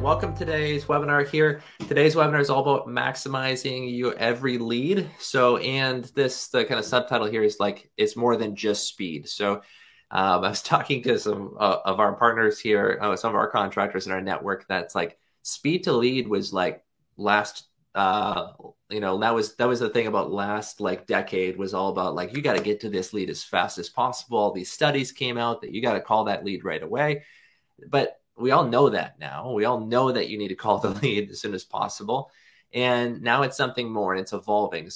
Welcome to today's webinar here. Today's webinar is all about maximizing your every lead. The kind of subtitle here is like, it's more than just speed. I was talking to some of our partners here, some of our contractors in our network, that's like speed to lead was like last, that was the thing about last like decade, was all about like, you got to get to this lead as fast as possible. All these studies came out that you got to call that lead right away. But we all know that now. We all know that you need to call the lead as soon as possible. And now it's something more, and it's evolving.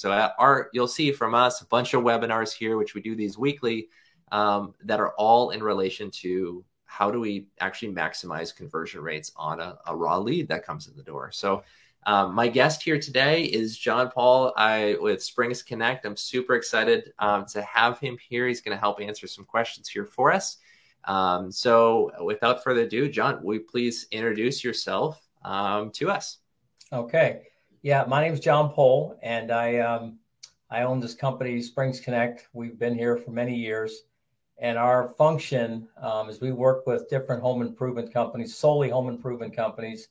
You'll see from us a bunch of webinars here, which we do these weekly, that are all in relation to how do we actually maximize conversion rates on a raw lead that comes in the door. My guest here today is John Paul with Springs Connect. I'm super excited to have him here. He's going to help answer some questions here for us. Without further ado, John, will you please introduce yourself to us? Okay. Yeah, my name is John Paul, and I own this company, Springs Connect. We've been here for many years, and our function is we work with different home improvement companies, solely home improvement companies,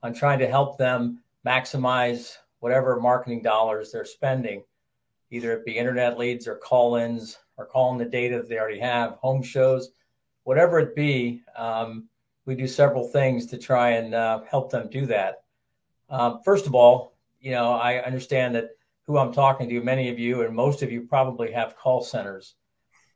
on trying to help them maximize whatever marketing dollars they're spending, either it be internet leads or call-ins or calling the data that they already have, home shows. Whatever it be, we do several things to try and help them do that. First of all, I understand that who I'm talking to, many of you and most of you probably have call centers.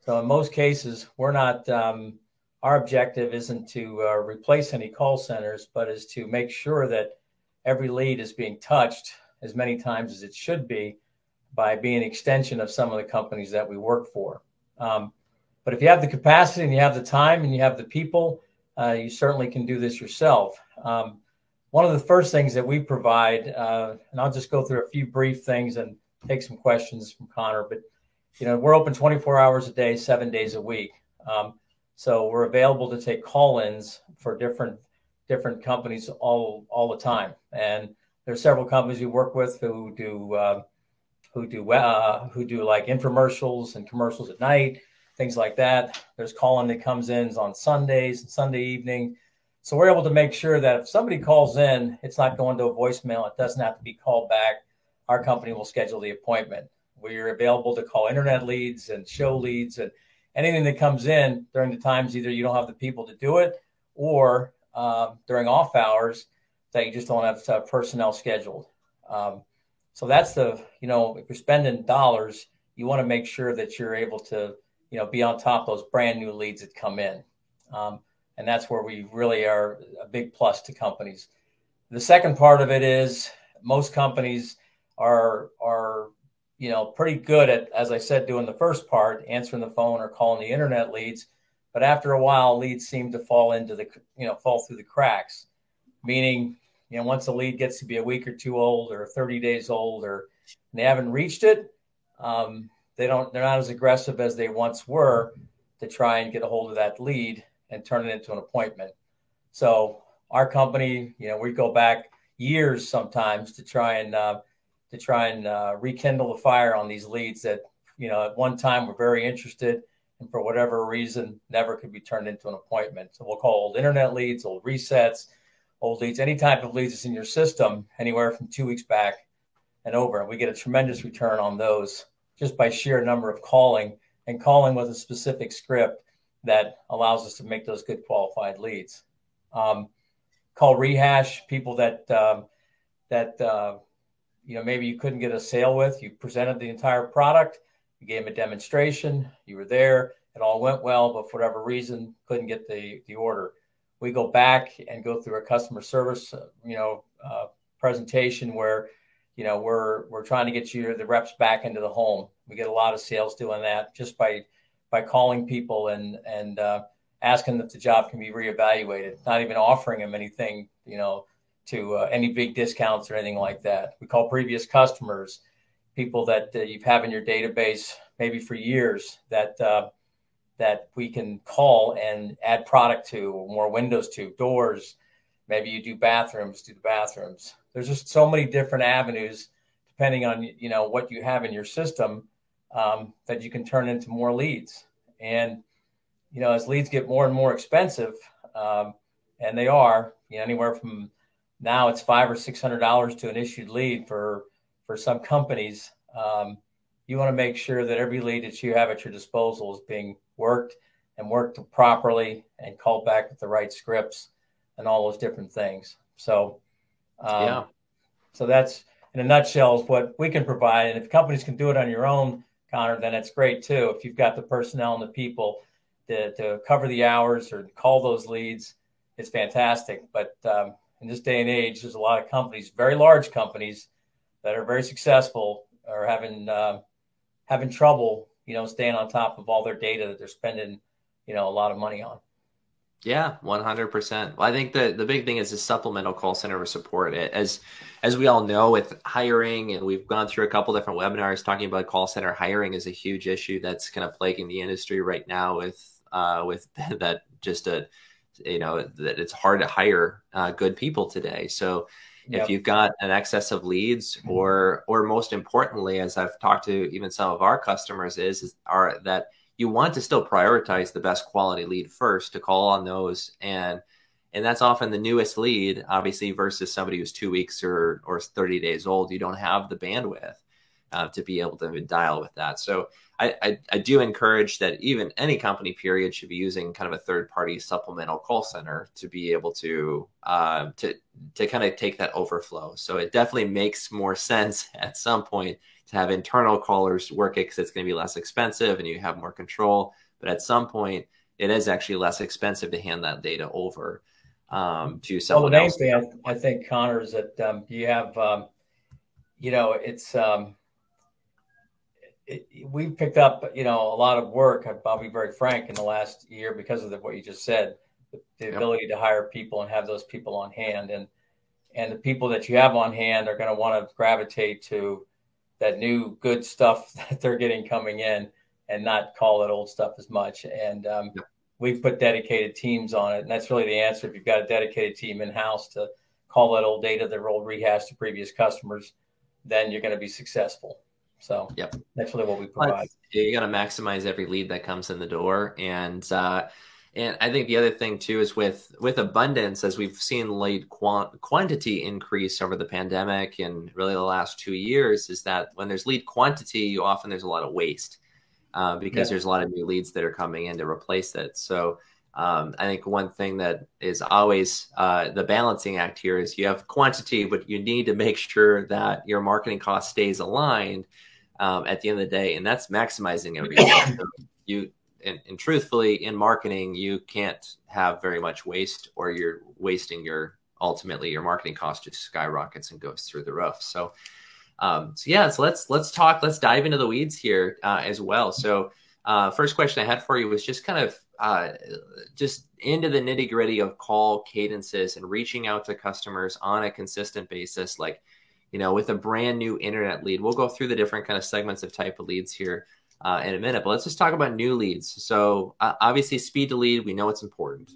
So in most cases, we're not, our objective isn't to replace any call centers, but is to make sure that every lead is being touched as many times as it should be by being an extension of some of the companies that we work for. But if you have the capacity and you have the time and you have the people, you certainly can do this yourself. One of the first things that we provide, and I'll just go through a few brief things and take some questions from Connor, but we're open 24 hours a day, 7 days a week. So we're available to take call-ins for different companies all the time. And there's several companies we work with who do like infomercials and commercials at night, things like that. There's calling that comes in on Sundays and Sunday evening. So we're able to make sure that if somebody calls in, it's not going to a voicemail. It doesn't have to be called back. Our company will schedule the appointment. We're available to call internet leads and show leads and anything that comes in during the times either you don't have the people to do it or during off hours that you just don't have personnel scheduled. So that's if you're spending dollars, you want to make sure that you're able to be on top of those brand new leads that come in. And that's where we really are a big plus to companies. The second part of it is most companies are pretty good at, as I said, doing the first part, answering the phone or calling the internet leads. But after a while, leads seem to fall through the cracks, meaning, once a lead gets to be a week or two old or 30 days old and they haven't reached it, they're not as aggressive as they once were to try and get a hold of that lead and turn it into an appointment. So our company, we go back years sometimes to try and rekindle the fire on these leads that, at one time were very interested and for whatever reason never could be turned into an appointment. So we'll call old internet leads, old resets, old leads, any type of leads that's in your system, anywhere from 2 weeks back and over. And we get a tremendous return on those just by sheer number of calling with a specific script that allows us to make those good qualified leads. Call rehash, people that maybe you couldn't get a sale with. You presented the entire product, you gave them a demonstration, you were there, it all went well, but for whatever reason, couldn't get the order. We go back and go through a customer service, presentation where, we're trying to get the reps back into the home. We get a lot of sales doing that just by calling people and asking if the job can be reevaluated, not even offering them anything, to any big discounts or anything like that. We call previous customers, people that you've had in your database maybe for years that we can call and add product to, or more windows to, doors. Maybe you do bathrooms, do the bathrooms. There's just so many different avenues depending on, what you have in your system, that you can turn into more leads. And, as leads get more and more expensive, and they are, anywhere from now it's $500 or $600 to an issued lead for some companies. You want to make sure that every lead that you have at your disposal is being worked and worked properly and called back with the right scripts and all those different things. So, Yeah. So that's in a nutshell is what we can provide. And if companies can do it on your own, Connor, then it's great too. If you've got the personnel and the people to cover the hours or call those leads, it's fantastic. But in this day and age, there's a lot of companies, very large companies that are very successful, are having trouble, staying on top of all their data that they're spending, a lot of money on. Yeah, 100%. Well, I think the big thing is the supplemental call center support. As we all know, with hiring, and we've gone through a couple different webinars talking about call center hiring is a huge issue that's kind of plaguing the industry right now. With that, that it's hard to hire good people today. So if you've got an excess of leads, or most importantly, as I've talked to even some of our customers, are that you want to still prioritize the best quality lead first to call on those. And that's often the newest lead, obviously, versus somebody who's 2 weeks or 30 days old. You don't have the bandwidth to be able to dial with that. So I do encourage that even any company period should be using kind of a third party supplemental call center to be able to kind of take that overflow. So it definitely makes more sense at some point to have internal callers work it because it's going to be less expensive and you have more control. But at some point, it is actually less expensive to hand that data over to someone else. The main thing I think, Connor, is that you have, we've picked up, a lot of work. I'll be very frank, in the last year because of what you just said, the ability to hire people and have those people on hand, and the people that you have on hand are going to want to gravitate to that new good stuff that they're getting coming in and not call it old stuff as much. And we've put dedicated teams on it. And that's really the answer. If you've got a dedicated team in-house to call that old data, the old rehash to previous customers, then you're going to be successful. So that's really what we provide. You got to maximize every lead that comes in the door. And I think the other thing too is with abundance, as we've seen lead quantity increase over the pandemic and really the last 2 years, is that when there's lead quantity, often there's a lot of waste because there's a lot of new leads that are coming in to replace it. So I think one thing that is always the balancing act here is you have quantity, but you need to make sure that your marketing cost stays aligned at the end of the day, and that's maximizing every lead. So and truthfully, in marketing, you can't have very much waste, or you're wasting ultimately your marketing cost just skyrockets and goes through the roof. So let's dive into the weeds here as well. So first question I had for you was just kind of just into the nitty gritty of call cadences and reaching out to customers on a consistent basis, like, with a brand new internet lead. We'll go through the different kind of segments of type of leads here in a minute, but let's just talk about new leads. So obviously speed to lead, we know it's important.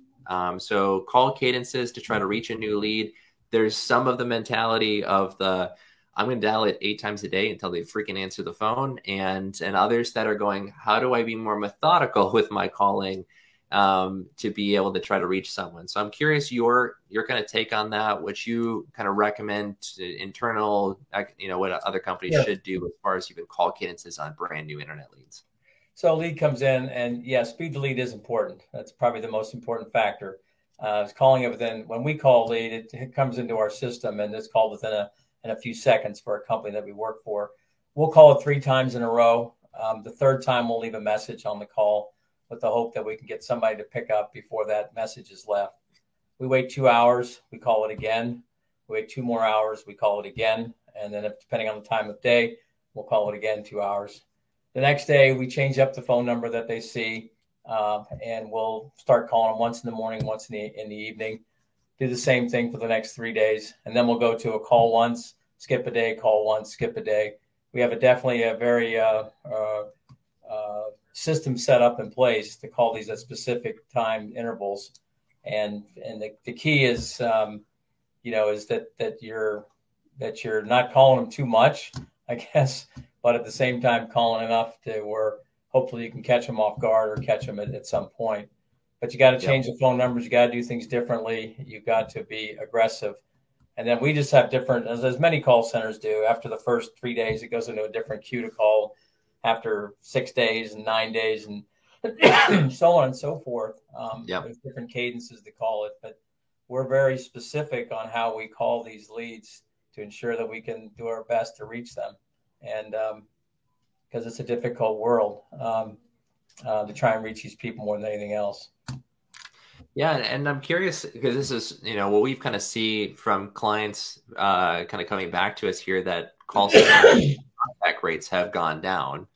So call cadences to try to reach a new lead. There's some of the mentality of I'm going to dial it 8 times a day until they freaking answer the phone. And others that are going, how do I be more methodical with my calling to be able to try to reach someone? So I'm curious your kind of take on that, what you kind of recommend internal, what other companies should do as far as even call cadences on brand new internet leads. So lead comes in, and speed to lead is important. That's probably the most important factor. It's calling it within, when we call lead, it comes into our system and it's called within a few seconds for a company that we work for. We'll call it 3 times in a row. The third time we'll leave a message on the call with the hope that we can get somebody to pick up before that message is left. We wait 2 hours, we call it again. We wait 2 more hours, we call it again. And then depending on the time of day, we'll call it again 2 hours. The next day, we change up the phone number that they see, and we'll start calling them once in the morning, once in the evening. Do the same thing for the next 3 days. And then we'll go to a call once, skip a day, call once, skip a day. We have definitely a very system set up in place to call these at specific time intervals. And the key is, is that you're not calling them too much, I guess, but at the same time calling enough to where hopefully you can catch them off guard or catch them at some point. but you got to Yep. change the phone numbers. You got to do things differently. You got to be aggressive. And then we just have different, as many call centers do. After the first 3 days, it goes into a different queue to call. After 6 days and 9 days and so on and so forth. Yep. There's different cadences to call it, but we're very specific on how we call these leads to ensure that we can do our best to reach them. And because it's a difficult world to try and reach these people more than anything else. Yeah, and I'm curious because this is, what we've kind of see from clients kind of coming back to us here, that call center contact rates have gone down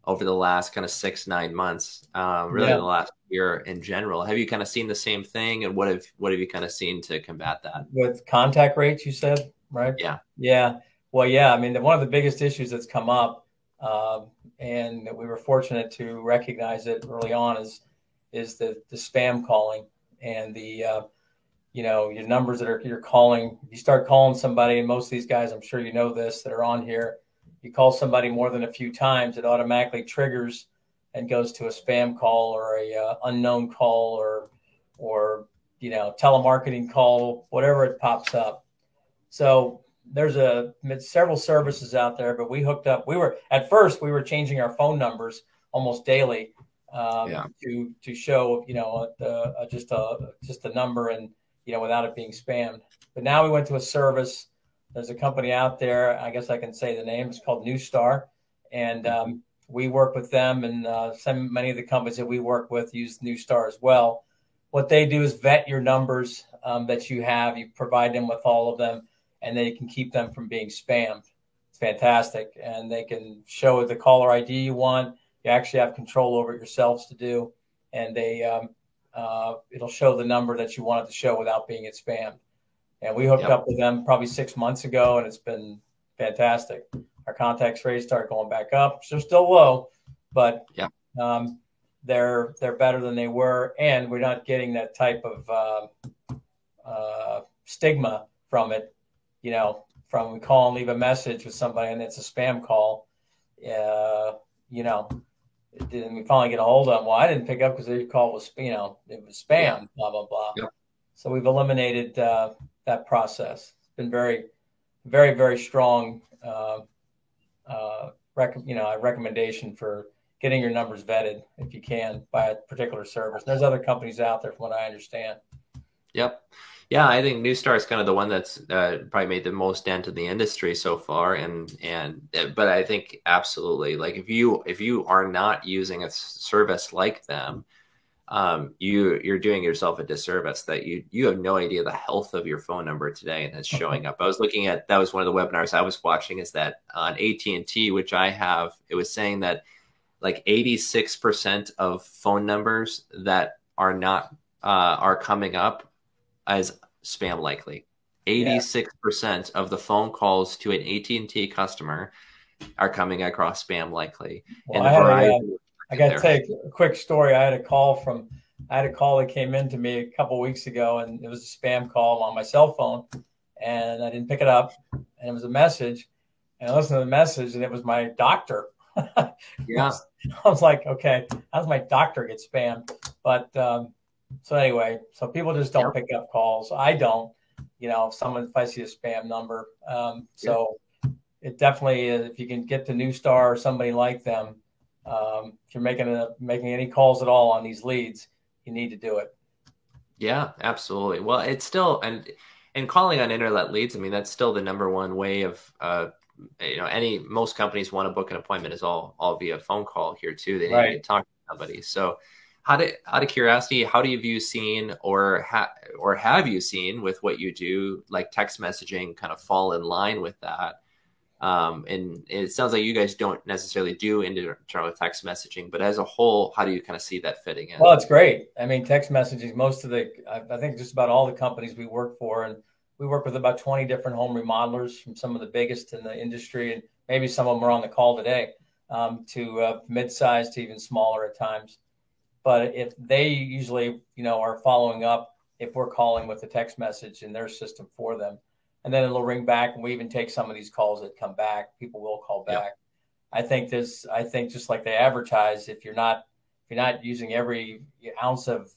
over the last kind of 6-9 months, really the last year in general. Have you kind of seen the same thing, and what have you kind of seen to combat that? With contact rates, you said, right? Yeah. Well, yeah. I mean, one of the biggest issues that's come up, and we were fortunate to recognize it early on, is the spam calling and the your numbers that you're calling. You start calling somebody, and most of these guys, I'm sure you know this, that are on here, you call somebody more than a few times, it automatically triggers and goes to a spam call or a unknown call or telemarketing call, whatever it pops up. So there's several services out there, but we hooked up. At first we were changing our phone numbers almost daily to show just a number and without it being spammed. But now we went to a service. There's a company out there, I guess I can say the name, it's called Neustar, and we work with them, and many of the companies that we work with use Neustar as well. What they do is vet your numbers that you have. You provide them with all of them, and they can keep them from being spammed. It's fantastic, and they can show the caller ID you want. You actually have control over it yourselves to do, and it'll show the number that you want it to show without being spammed. And we hooked up with them probably 6 months ago, and it's been fantastic. Our contacts rates start going back up. They're still low, but they're better than they were, and we're not getting that type of stigma from it. From we call and leave a message with somebody, and it's a spam call. And we finally get a hold of them. Well, I didn't pick up because the call was, it was spam. Blah blah blah. Yep. So we've eliminated that process. It's been very, very, very strong recommendation for getting your numbers vetted if you can by a particular service. There's other companies out there from what I understand. Yep. Yeah, I think Neustar is kind of the one that's probably made the most dent in the industry so far, but I think absolutely, like if you are not using a service like them, you're doing yourself a disservice. That you have no idea the health of your phone number today, and it's showing up. I was looking at, that was one of the webinars I was watching, is that on AT&T, which I have, it was saying that like 86% of phone numbers that are not are coming up as spam likely. 86% of the phone calls to an AT&T customer are coming across spam likely. Well, I got to tell you a quick story. I had a call that came in to me a couple of weeks ago, and it was a spam call on my cell phone, and I didn't pick it up, and it was a message, and I listened to the message, and it was my doctor. Yeah. I was like, okay, how does my doctor get spammed? But so anyway, so people just don't pick up calls. I don't, if I see a spam number. So it definitely is, if you can get to Neustar or somebody like them, if you're making any calls at all on these leads, you need to do it. Yeah, absolutely. Well, it's still, and calling on internet leads, I mean, that's still the number one way of, most companies want to book an appointment is all via phone call here too. They need to talk to somebody. So out of curiosity, how do you seen or have you seen with what you do, like text messaging kind of fall in line with that? And it sounds like you guys don't necessarily do internal text messaging, but as a whole, how do you kind of see that fitting in? Well, it's great. I mean, text messaging, I think just about all the companies we work for, and we work with about 20 different home remodelers, from some of the biggest in the industry, and maybe some of them are on the call today, to mid-sized to even smaller at times. But if they usually, are following up, if we're calling with a text message in their system for them, and then it'll ring back, and we even take some of these calls that come back. People will call back. I think just like they advertise, if you're not you're not using every ounce of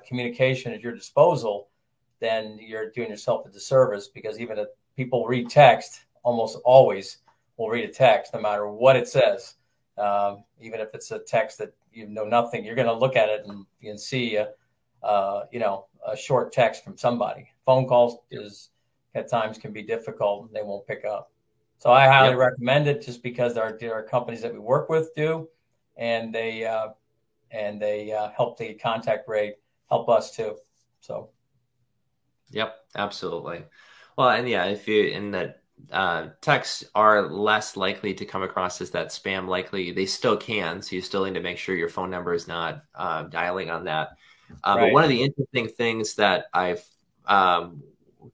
communication at your disposal, then you're doing yourself a disservice, because even if people read text, almost always will read a text no matter what it says. Even if it's a text that you know nothing, you're going to look at it and you can see a short text from somebody. Phone calls is at times can be difficult, and they won't pick up. So I highly recommend it, just because there are companies that we work with do, and they help the contact rate help us too. So. Yep, absolutely. Well, and yeah, if you in that texts are less likely to come across as that spam likely. They still can, so you still need to make sure your phone number is not dialing on that. Right. But one of the interesting things that I've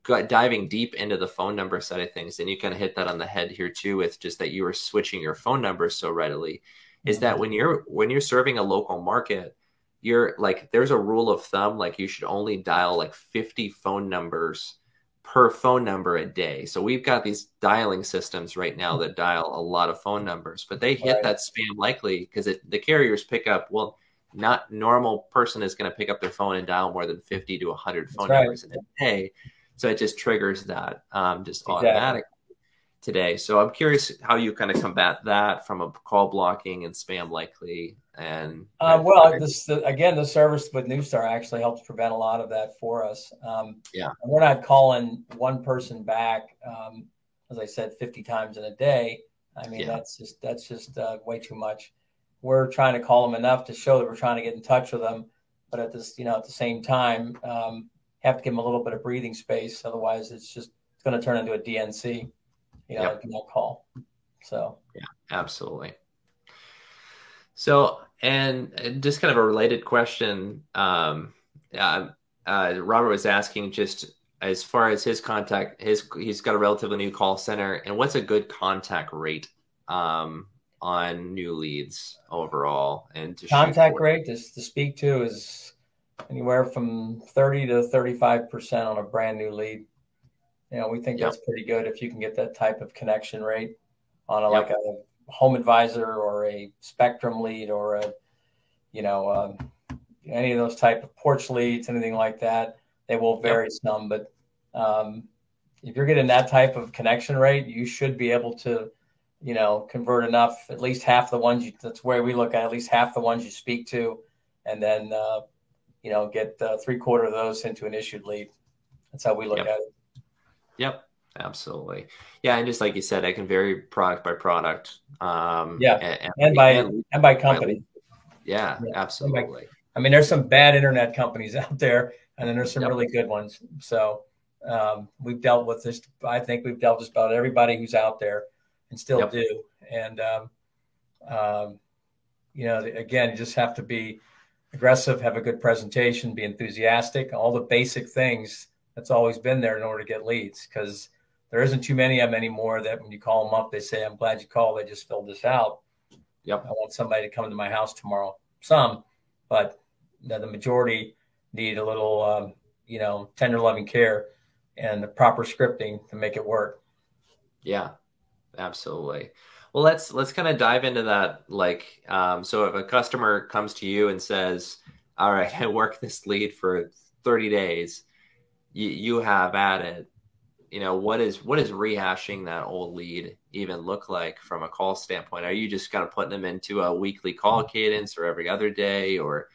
got diving deep into the phone number side of things, and you kind of hit that on the head here too, with just that you were switching your phone number so readily, is that when you're serving a local market, you're like, there's a rule of thumb, like you should only dial like 50 phone numbers per phone number a day. So we've got these dialing systems right now that dial a lot of phone numbers, but they hit that spam likely because the carriers pick up, well, not normal person is going to pick up their phone and dial more than 50 to 100 phone numbers in a day. So it just triggers that just automatically today. So I'm curious how you kind of combat that from a call blocking and spam likely. And the service with Neustar actually helps prevent a lot of that for us. We're not calling one person back, as I said, 50 times in a day. I mean, that's just way too much. We're trying to call them enough to show that we're trying to get in touch with them, but at the same time, have to give them a little bit of breathing space. Otherwise, it's going to turn into a DNC, do not call. So yeah, absolutely. So, and just kind of a related question, Robert was asking, just as far as his contact, he's got a relatively new call center, and what's a good contact rate on new leads overall? And contact rate to speak to is anywhere from 30 to 35% on a brand new lead. We think that's pretty good if you can get that type of connection rate on like a Home Advisor or a Spectrum lead or any of those type of porch leads, anything like that. They will vary some, but if you're getting that type of connection rate, you should be able to, convert enough, at least half the ones that's where we look at least half the ones you speak to, and then, get 3/4 of those into an issued lead. That's how we look at it. Yep. Absolutely. Yeah. And just like you said, I can vary product by product. And by company. Yeah, absolutely. I mean, there's some bad internet companies out there, and then there's some really good ones. So we've dealt with this. I think we've dealt with just about everybody who's out there and still do. And, again, you just have to be aggressive, have a good presentation, be enthusiastic, all the basic things that's always been there in order to get leads, because there isn't too many of them anymore that when you call them up, they say, "I'm glad you called. I just filled this out. I want somebody to come to my house tomorrow." Some, but the majority need a little, tender loving care and the proper scripting to make it work. Yeah, absolutely. Well, let's kind of dive into that. Like, so if a customer comes to you and says, "All right, I worked this lead for 30 days, you have at it." What is rehashing that old lead even look like from a call standpoint? Are you just kind of putting them into a weekly call cadence or every other day, or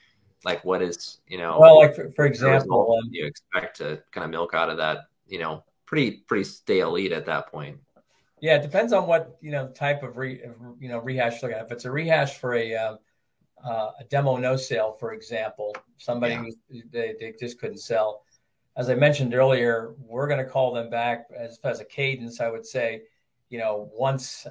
like what is, well, like for example, you expect to kind of milk out of that, pretty stale lead at that point? Yeah, it depends on what, type of rehash look at. If it's a rehash for a demo no sale, for example, somebody who they just couldn't sell. As I mentioned earlier, we're going to call them back as a cadence. I would say, once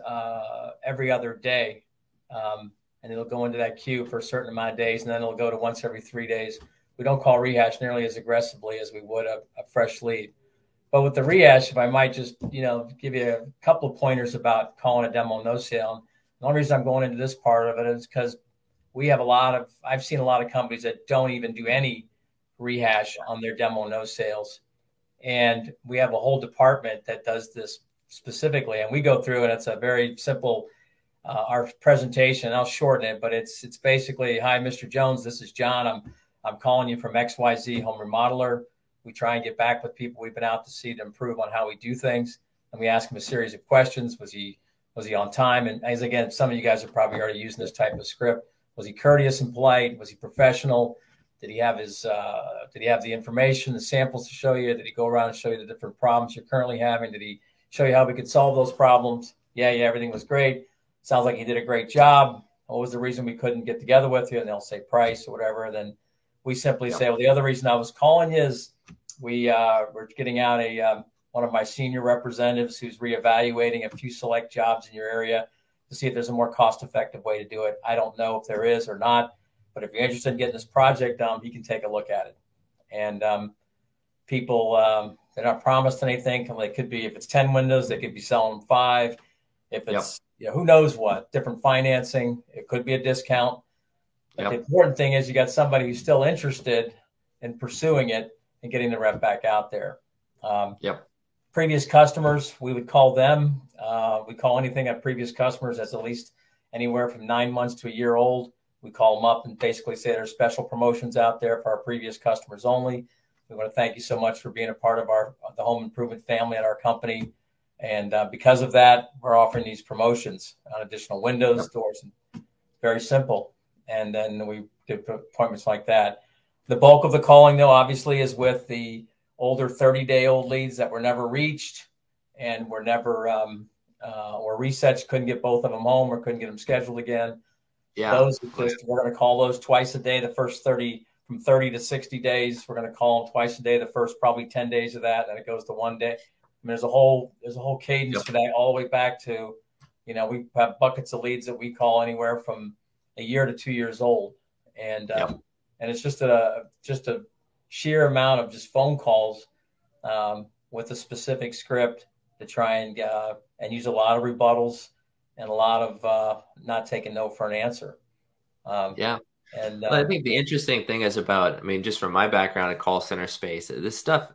every other day, and it'll go into that queue for a certain amount of days, and then it'll go to once every 3 days. We don't call rehash nearly as aggressively as we would a fresh lead. But with the rehash, if I might just, give you a couple of pointers about calling a demo no sale. The only reason I'm going into this part of it is because I've seen a lot of companies that don't even do any rehash on their demo no sales. And we have a whole department that does this specifically. And we go through, and it's a very simple our presentation. I'll shorten it, but it's basically, hi, Mr. Jones, this is John. I'm calling you from XYZ Home Remodeler. We try and get back with people we've been out to see to improve on how we do things, and we ask him a series of questions. Was he on time? And as again, some of you guys are probably already using this type of script. Was he courteous and polite? Was he professional? Did he have the information, the samples to show you? Did he go around and show you the different problems you're currently having? Did he show you how we could solve those problems? Yeah, everything was great. Sounds like he did a great job. What was the reason we couldn't get together with you? And they'll say price or whatever. Then we simply say, well, the other reason I was calling you is we're getting out one of my senior representatives who's reevaluating a few select jobs in your area to see if there's a more cost-effective way to do it. I don't know if there is or not, but if you're interested in getting this project done, he can take a look at it. And people, they're not promised anything. It could be, if it's 10 windows, they could be selling them 5. If it's, who knows what, different financing, it could be a discount. But the important thing is you got somebody who's still interested in pursuing it and getting the rep back out there. Previous customers, we would call them. We call anything at previous customers that's at least anywhere from 9 months to a year old. We call them up and basically say there's special promotions out there for our previous customers only. We want to thank you so much for being a part of the home improvement family at our company. And because of that, we're offering these promotions on additional windows, doors, and very simple. And then we do appointments like that. The bulk of the calling, though, obviously, is with the older 30-day-old leads that were never reached and were never or resets, couldn't get both of them home or couldn't get them scheduled again. Those we're going to call those twice a day. The first from 30 to 60 days, we're going to call them twice a day. The first probably 10 days of that, then it goes to 1 day. I mean, there's a whole cadence to that, all the way back to, we have buckets of leads that we call anywhere from a year to 2 years old, and it's just a sheer amount of just phone calls with a specific script to try and use a lot of rebuttals and a lot of not taking no for an answer. And I think the interesting thing is about, just from my background in call center space, this stuff,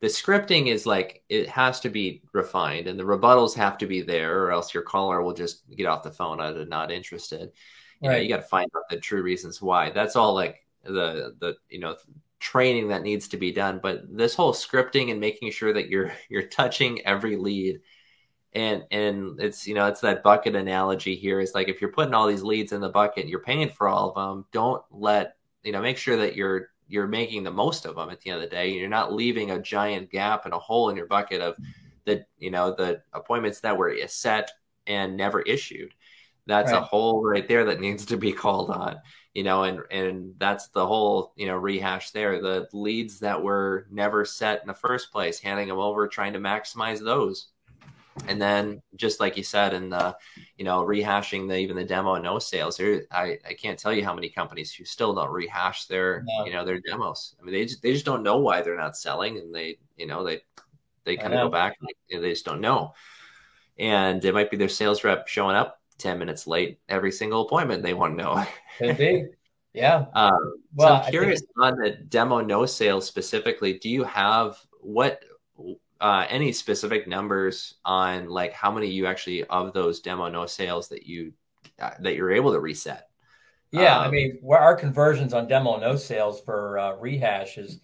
the scripting is like, it has to be refined and the rebuttals have to be there, or else your caller will just get off the phone out of not interested. You got to find out the true reasons why. That's all like the training that needs to be done. But this whole scripting and making sure that you're touching every lead, and it's it's that bucket analogy here. Is like, if you're putting all these leads in the bucket, you're paying for all of them. Don't let make sure that you're making the most of them at the end of the day. You're not leaving a giant gap and a hole in your bucket of the appointments that were set and never issued. That's a hole right there that needs to be called on, and that's the whole, rehash there. The leads that were never set in the first place, handing them over, trying to maximize those. And then just like you said, and rehashing even the demo and no sales. I can't tell you how many companies who still don't rehash their their demos. They just don't know why they're not selling, and they kind of go back and they just don't know. And it might be their sales rep showing up 10 minutes late every single appointment. They want to know. Could be. Yeah. So I'm curious on the demo no sales specifically. Do you have any specific numbers on like how many you actually of those demo no sales that you're able to reset? Yeah, where our conversions on demo no sales for rehash is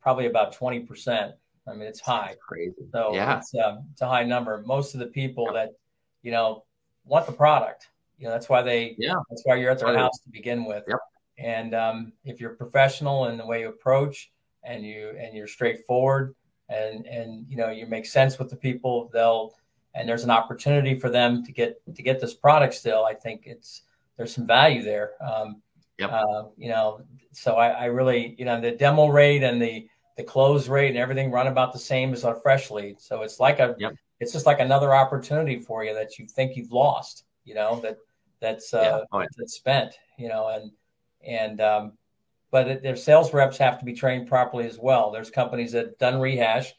probably about 20%. It's high. That's crazy. So it's a high number. Most of the people that want the product, that's why that's why you're at their house to begin with. And if you're professional in the way you approach and you're straightforward and you make sense with the people, and there's an opportunity for them to get this product still, I think there's some value there. So I really, the demo rate and the close rate and everything run about the same as our fresh lead. So it's like it's just like another opportunity for you that you think you've lost, that's spent, but their sales reps have to be trained properly as well. There's companies that have done rehash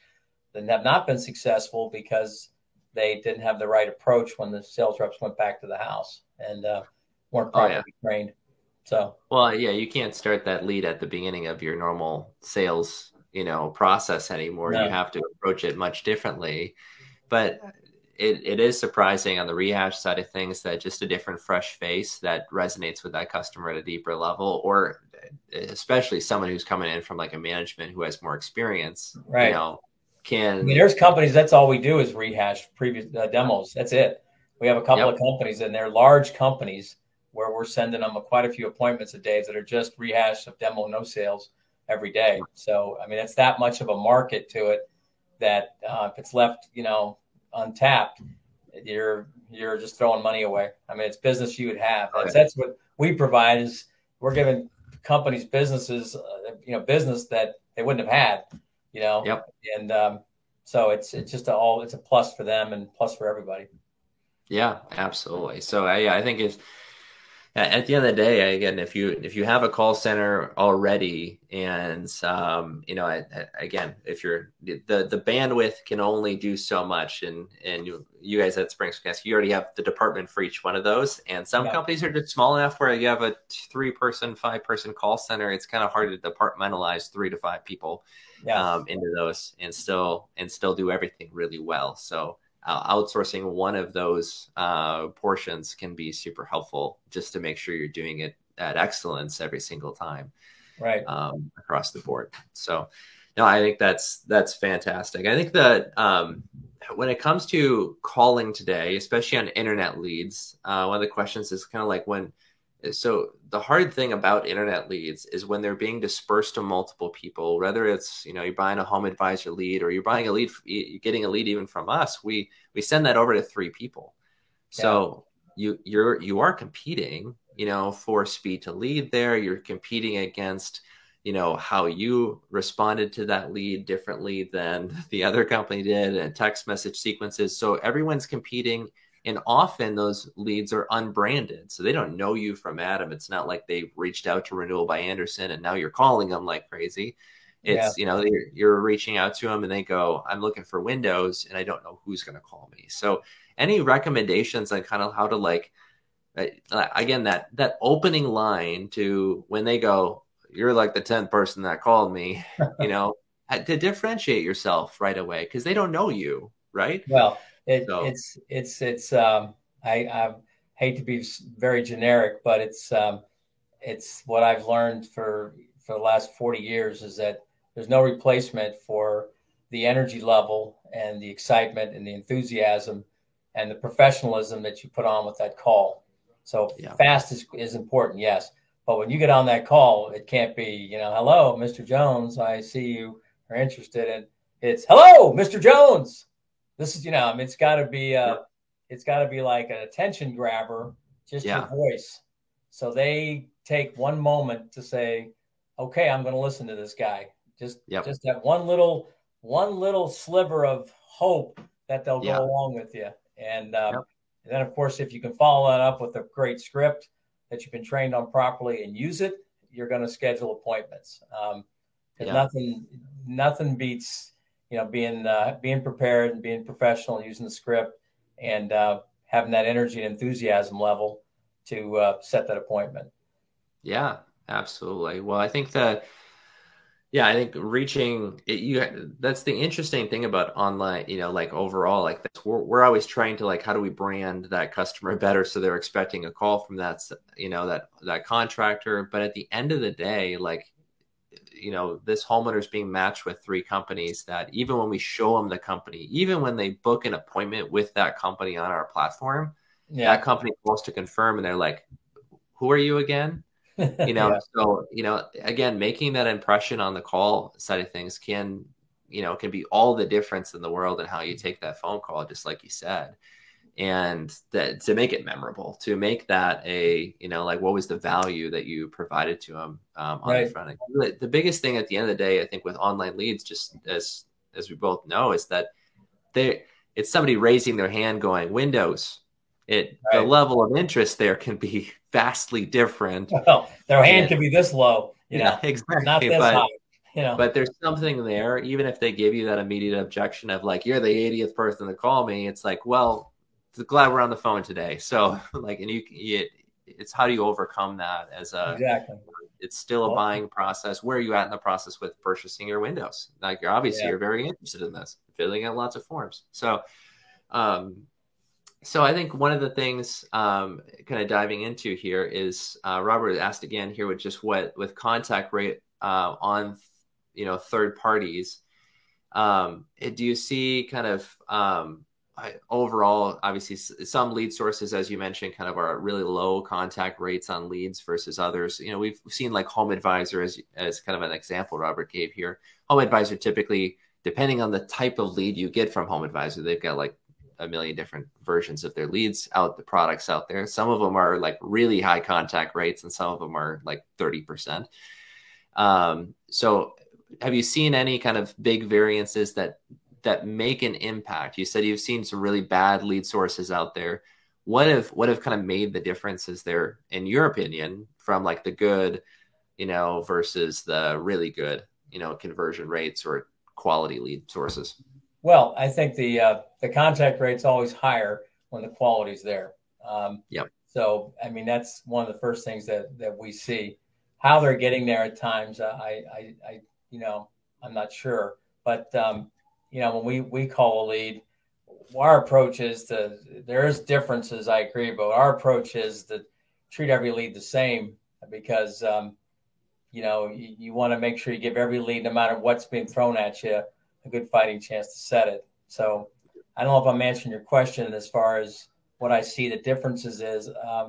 that have not been successful because they didn't have the right approach when the sales reps went back to the house and weren't properly trained. So, you can't start that lead at the beginning of your normal sales, process anymore. No. You have to approach it much differently. But it is surprising on the rehash side of things that just a different fresh face that resonates with that customer at a deeper level, or especially someone who's coming in from like a management who has more experience, Right. I mean, can. there's companies, that's all we do is rehash previous demos. That's it. We have a couple Yep. of companies, and they're large companies where we're sending them quite a few appointments a day that are just rehash of demo, no sales every day. So, I mean, it's that much of a market to it that if it's left, untapped, you're just throwing money away. I mean, it's business you would have. That's what we provide, is we're giving companies businesses, business that they wouldn't have had, Yep. and so it's just it's a plus for them and plus for everybody. Yeah, absolutely. So I think it's, at the end of the day, again, if you have a call center already, and again, if you're the bandwidth can only do so much, and you guys at SpringsConnect, you already have the department for each one of those, and some companies are just small enough where you have a 3-person, 5-person call center. It's kind of hard to departmentalize 3 to 5 people into those and still do everything really well. So outsourcing one of those portions can be super helpful, just to make sure you're doing it at excellence every single time, right, across the board. So, no, I think that's fantastic. I think that when it comes to calling today, especially on internet leads, one of the questions is kind of like so the hard thing about internet leads is when they're being dispersed to multiple people, whether it's, you're buying a home advisor lead, or you're buying a lead, you're getting a lead even from us, we send that over to 3 people. So you are competing, for speed to lead there. You're competing against, how you responded to that lead differently than the other company did, and text message sequences. So everyone's competing. And often those leads are unbranded, so they don't know you from Adam. It's not like they reached out to Renewal by Andersen and now you're calling them like crazy. It's, you're reaching out to them and they go, I'm looking for Windows and I don't know who's going to call me. So any recommendations on kind of how to again, that opening line to when they go, you're like the 10th person that called me, to differentiate yourself right away, because they don't know you, right? Well, I hate to be very generic, but it's what I've learned for the last 40 years, is that there's no replacement for the energy level and the excitement and the enthusiasm and the professionalism that you put on with that call. So fast is important, yes. But when you get on that call, it can't be, hello, Mr. Jones, I see you are interested in. It's, hello, Mr. Jones. This is, it's got to be like an attention grabber, just your voice. So they take one moment to say, okay, I'm going to listen to this guy. Just that one little sliver of hope that they'll go along with you. And then, of course, if you can follow that up with a great script that you've been trained on properly and use it, you're going to schedule appointments. Because nothing beats, being prepared and being professional, using the script, and having that energy and enthusiasm level to set that appointment. Yeah, absolutely. Well, I think reaching that's the interesting thing about online, overall, that's, we're always trying to how do we brand that customer better so they're expecting a call from that contractor. But at the end of the day, this homeowner is being matched with 3 companies that, even when we show them the company, even when they book an appointment with that company on our platform, that company wants to confirm, and they're like, who are you again? So, again, making that impression on the call side of things can be all the difference in the world in how you take that phone call, just like you said. And that, to make it memorable, to make that what was the value that you provided to them on the front end. The biggest thing at the end of the day, I think, with online leads, just as we both know, is that it's somebody raising their hand going, Windows. The level of interest there can be vastly different. Well, their hand can be this low, exactly. Not this high. But there's something there, even if they give you that immediate objection of you're the 80th person to call me. It's well, glad we're on the phone today. So it's how do you overcome that as it's still a buying process. Where are you at in the process with purchasing your Windows? You're obviously you're very interested in this, filling out lots of forms. So So I think one of the things, kind of diving into here is, Robert asked again here with just what with contact rate on third parties. Do you see kind of overall, obviously, some lead sources, as you mentioned, kind of are really low contact rates on leads versus others. We've seen like Home Advisor as kind of an example Robert gave here. Home Advisor typically, depending on the type of lead you get from Home Advisor, they've got like a million different versions of their leads out, the products out there. Some of them are like really high contact rates, and some of them are like 30%. So have you seen any kind of big variances that make an impact? You said you've seen some really bad lead sources out there. What have kind of made the differences there, in your opinion, from like the good, versus the really good, conversion rates or quality lead sources? Well, I think the contact rate's always higher when the quality's there. Yep. So, I mean, that's one of the first things that we see. How they're getting there at times, I'm not sure. But when we call a lead, our approach is there's differences, I agree, but our approach is to treat every lead the same because, you want to make sure you give every lead, no matter what's being thrown at you, a good fighting chance to set it. So I don't know if I'm answering your question as far as what I see the differences is. I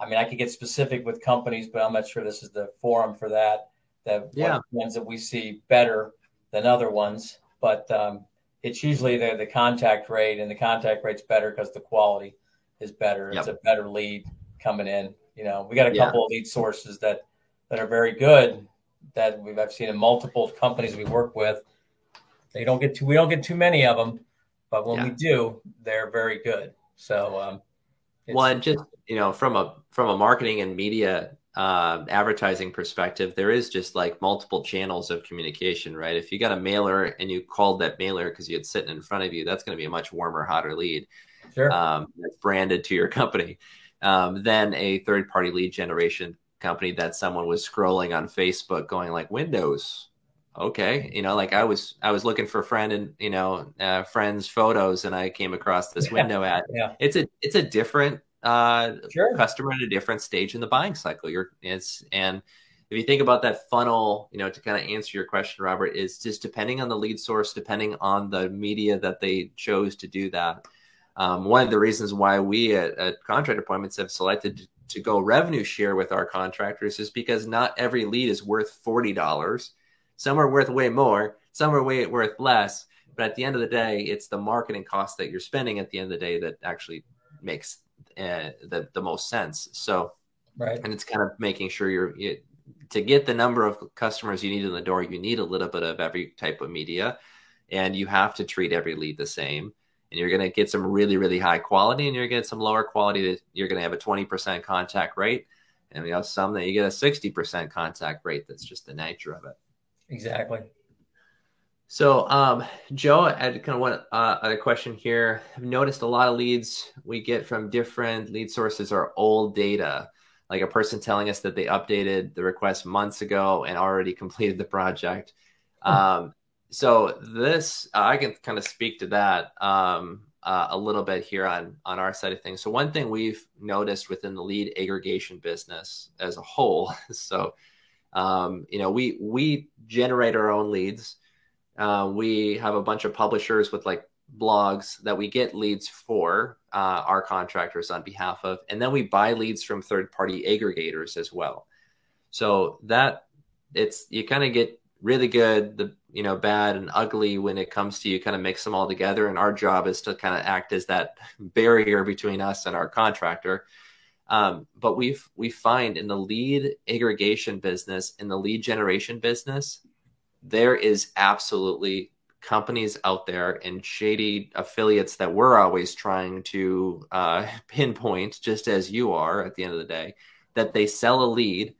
mean, I could get specific with companies, but I'm not sure this is the forum for that. Yeah. What ones that we see better than other ones, but it's usually the contact rate, and the contact rate's better because the quality is better. It's Yep. a better lead coming in. We got a Yeah. couple of lead sources that are very good that I've seen in multiple companies we work with. We don't get too many of them, but when we Yeah. do, they're very good. So One, just from a marketing and media advertising perspective, there is just like multiple channels of communication, right? If you got a mailer and you called that mailer because you had sitting in front of you, that's going to be a much warmer, hotter lead, sure, that's branded to your company, than a third party lead generation company that someone was scrolling on Facebook going like Windows. Okay, like I was looking for friend and friends photos, and I came across this yeah, window ad. yeah, It's a different sure, customer at a different stage in the buying cycle. And if you think about that funnel, to kind of answer your question, Robert, is just depending on the lead source, depending on the media that they chose to do that. One of the reasons why we at Contract Appointments have selected to go revenue share with our contractors is because not every lead is worth $40. Some are worth way more, some are way worth less. But at the end of the day, it's the marketing cost that you're spending at the end of the day that actually makes the most sense. So, right, and it's kind of making sure to get the number of customers you need in the door, you need a little bit of every type of media, and you have to treat every lead the same. And you're going to get some really, really high quality, and you're going to get some lower quality that you're going to have a 20% contact rate. And we have some that you get a 60% contact rate. That's just the nature of it. exactly. So, Joe, I kind of want a question here. I've noticed a lot of leads we get from different lead sources are old data, like a person telling us that they updated the request months ago and already completed the project. So this, I can kind of speak to that a little bit here on our side of things. So one thing we've noticed within the lead aggregation business as a whole, so we generate our own leads. We have a bunch of publishers with like blogs that we get leads for our contractors on behalf of, and then we buy leads from third-party aggregators as well. So that you kind of get really good, the bad and ugly when it comes to you kind of mix them all together. And our job is to kind of act as that barrier between us and our contractor. But we find in the lead aggregation business, in the lead generation business, there is absolutely companies out there and shady affiliates that we're always trying to pinpoint, just as you are at the end of the day, that they sell a lead.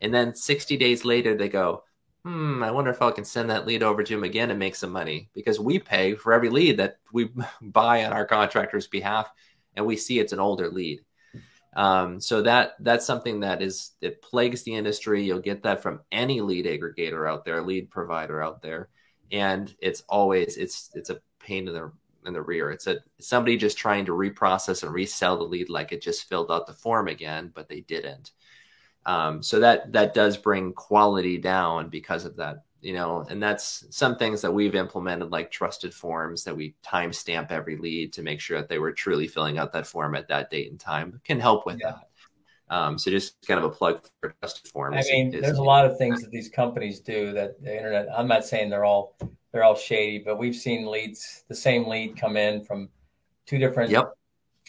And then 60 days later, they go, I wonder if I can send that lead over to him again and make some money, because we pay for every lead that we buy on our contractor's behalf, and we see it's an older lead. So that's something it plagues the industry. You'll get that from any lead aggregator out there, lead provider out there. And it's a pain in the in the rear. It's somebody just trying to reprocess and resell the lead like it just filled out the form again, but they didn't. So that does bring quality down because of that, and that's some things that we've implemented, like trusted forms that we timestamp every lead to make sure that they were truly filling out that form at that date and time, can help with that. So just kind of a plug for trusted forms. I mean, there's a lot of things that these companies do that the internet, I'm not saying they're all shady, but we've seen leads, the same lead come in from two different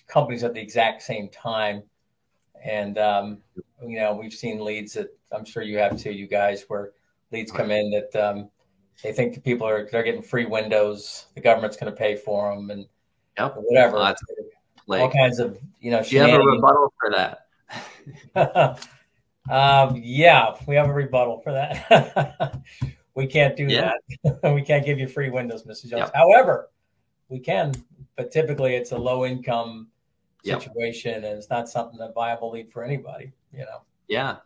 companies at the exact same time. And, we've seen leads that I'm sure you have too, you guys, where leads come in that they think the people they're getting free windows, the government's going to pay for them, and whatever. All kinds of, do you have a rebuttal for that? Yeah, we have a rebuttal for that. We can't do that. We can't give you free windows, Mrs. Jones. However, we can, but typically it's a low income situation, and it's not something that viable lead for anybody, Yeah.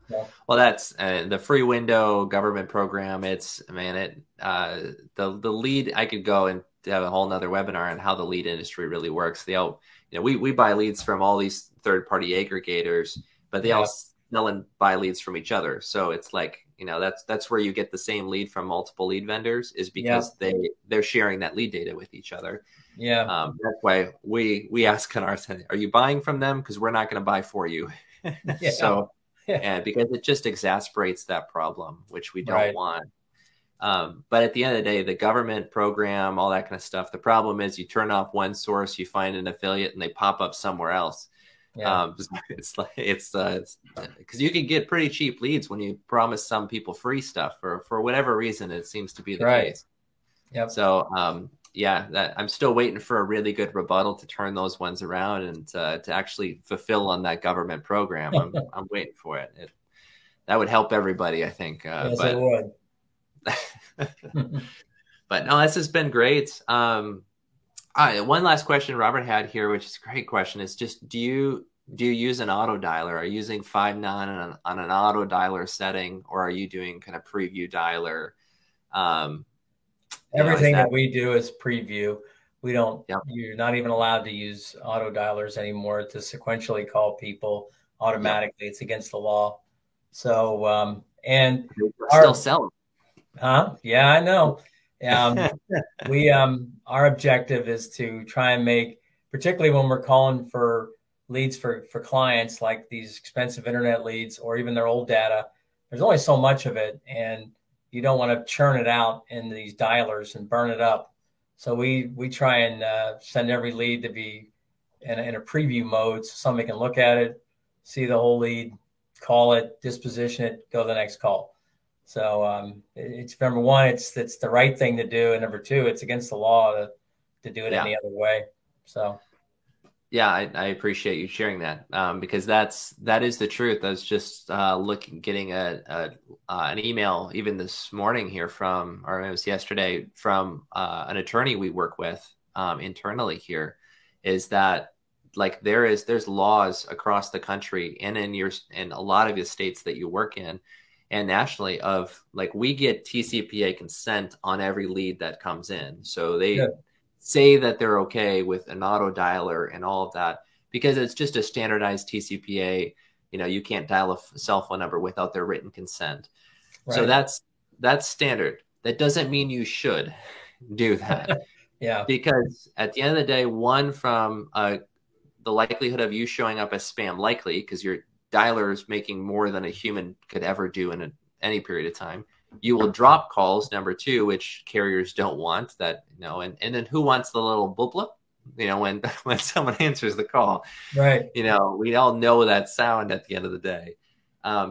Well, that's the free window government program. It's, the lead, I could go and have a whole nother webinar on how the lead industry really works. We buy leads from all these third-party aggregators, but they all sell and buy leads from each other. So it's like, that's where you get the same lead from multiple lead vendors, is because they're sharing that lead data with each other. Yeah. That's why we ask on our side, are you buying from them? Because we're not going to buy for you. So, and because it just exasperates that problem, which we don't want. But at the end of the day, the government program, all that kind of stuff, the problem is you turn off one source, you find an affiliate, and they pop up somewhere else. It's because you can get pretty cheap leads when you promise some people free stuff, for whatever reason it seems to be the case. So I'm still waiting for a really good rebuttal to turn those ones around and to actually fulfill on that government program. I'm waiting for it. That would help everybody, I think. Yes, it would. But no, this has been great. One last question Robert had here, which is a great question, is just, do you use an auto dialer? Are you using Five9 on an auto dialer setting, or are you doing kind of preview dialer? Everything that we do is preview. We don't, you're not even allowed to use auto dialers anymore to sequentially call people automatically. It's against the law. So, and still selling. Yeah, I know. Our objective is to try and make, particularly when we're calling for leads for clients, like these expensive internet leads or even their old data, there's only so much of it, and you don't want to churn it out in these dialers and burn it up. So we try and send every lead to be in a preview mode, so somebody can look at it, see the whole lead, call it, disposition it, go to the next call. So it's, number one, it's the right thing to do, and number two, it's against the law to do it any other way. So. Yeah, I appreciate you sharing that, because that is the truth. I was just getting an email even this morning here or it was yesterday, from an attorney we work with internally here, is that like there's laws across the country and in a lot of the states that you work in and nationally, of like, we get TCPA consent on every lead that comes in. So they say that they're okay with an auto dialer and all of that, because it's just a standardized TCPA. You can't dial a cell phone number without their written consent. Right. So that's standard. That doesn't mean you should do that. Because at the end of the day, one, from the likelihood of you showing up as spam, likely because your dialer is making more than a human could ever do in any period of time. You will drop calls, number two, which carriers don't want that, and then who wants the little bloop bloop, when someone answers the call, right? We all know that sound at the end of the day.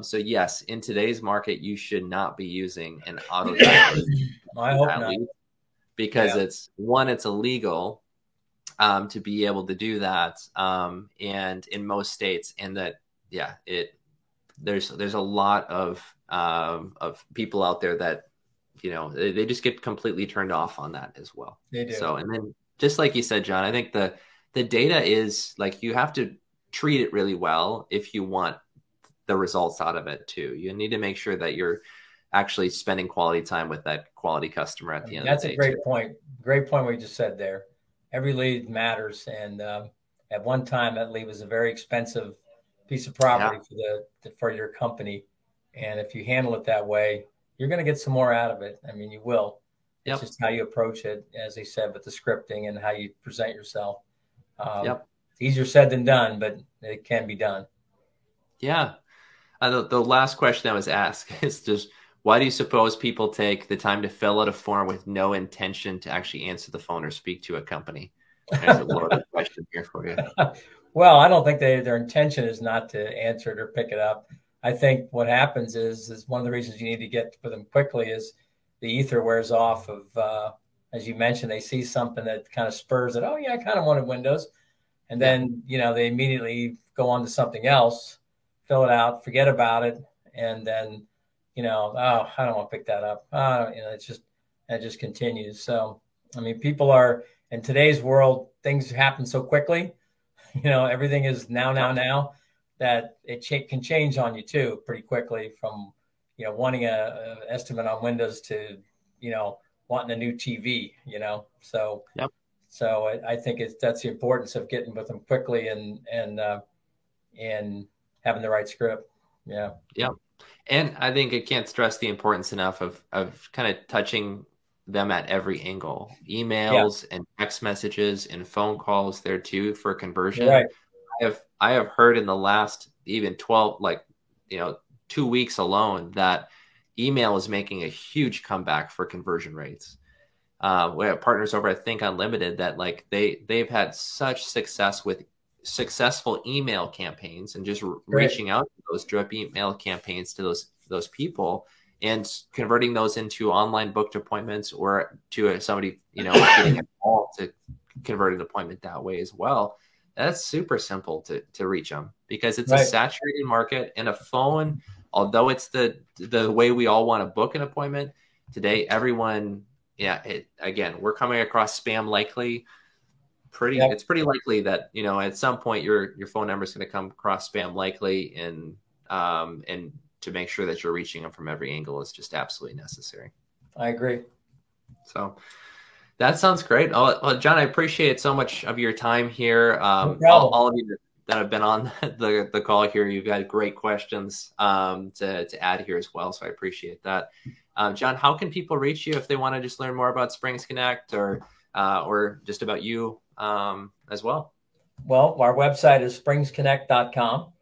So yes, in today's market, you should not be using an auto dialer. I hope not. Because it's illegal to be able to do that. And in most states, and that, there's a lot of people out there that, they just get completely turned off on that as well. They do. So, and then just like you said, John, I think the data is like, you have to treat it really well if you want the results out of it too. You need to make sure that you're actually spending quality time with that quality customer at the end of the day. That's a great point. Great point what you just said there. every lead matters. And at one time, that lead was a very expensive piece of property for your company. And if you handle it that way, you're going to get some more out of it. I mean, you will. It's just how you approach it, as they said, with the scripting and how you present yourself. Easier said than done, but it can be done. Yeah. The last question I was asked is just, why do you suppose people take the time to fill out a form with no intention to actually answer the phone or speak to a company? There's a loaded question here for you. Well, I don't think their intention is not to answer it or pick it up. I think what happens is one of the reasons you need to get for them quickly is the ether wears off of, as you mentioned, they see something that kind of spurs it. Oh yeah, I kind of wanted Windows. And then, they immediately go on to something else, fill it out, forget about it. And then, oh, I don't want to pick that up. It just continues. So, I mean, people are, in today's world, things happen so quickly, everything is now that it can change on you too, pretty quickly from, wanting a estimate on Windows to, wanting a new TV, so. Yep. So I think that's the importance of getting with them quickly and having the right script. Yeah. Yep. And I think I can't stress the importance enough of kind of touching them at every angle. Emails and text messages and phone calls there too for conversion. Right. I have heard in the last even 2 weeks alone that email is making a huge comeback for conversion rates. We have partners over at Think Unlimited that they've had such success with successful email campaigns and just reaching out to those drip email campaigns to those people and converting those into online booked appointments or to somebody, getting a call to convert an appointment that way as well. That's super simple to reach them because it's a saturated market, and a phone, although it's the way we all want to book an appointment today, everyone. Yeah, again, we're coming across spam likely. It's pretty likely that at some point your phone number is going to come across spam likely, and to make sure that you're reaching them from every angle is just absolutely necessary. I agree. So that sounds great. Well, John, I appreciate so much of your time here. No problem. All of you that have been on the call here, you've got great questions to add here as well. So I appreciate that. John, how can people reach you if they want to just learn more about Springs Connect or just about you as well? Well, our website is springsconnect.com,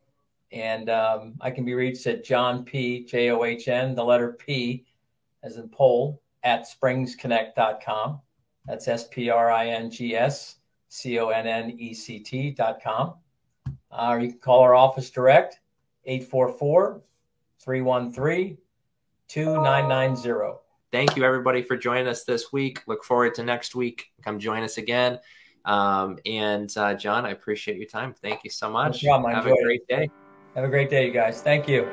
and I can be reached at John P, John, the letter P as in Pole, at springsconnect.com. That's springsconnect.com. Or you can call our office direct, 844-313-2990. Thank you, everybody, for joining us this week. Look forward to next week. Come join us again. John, I appreciate your time. Thank you so much. No problem. Have a great day. Have a great day, you guys. Thank you.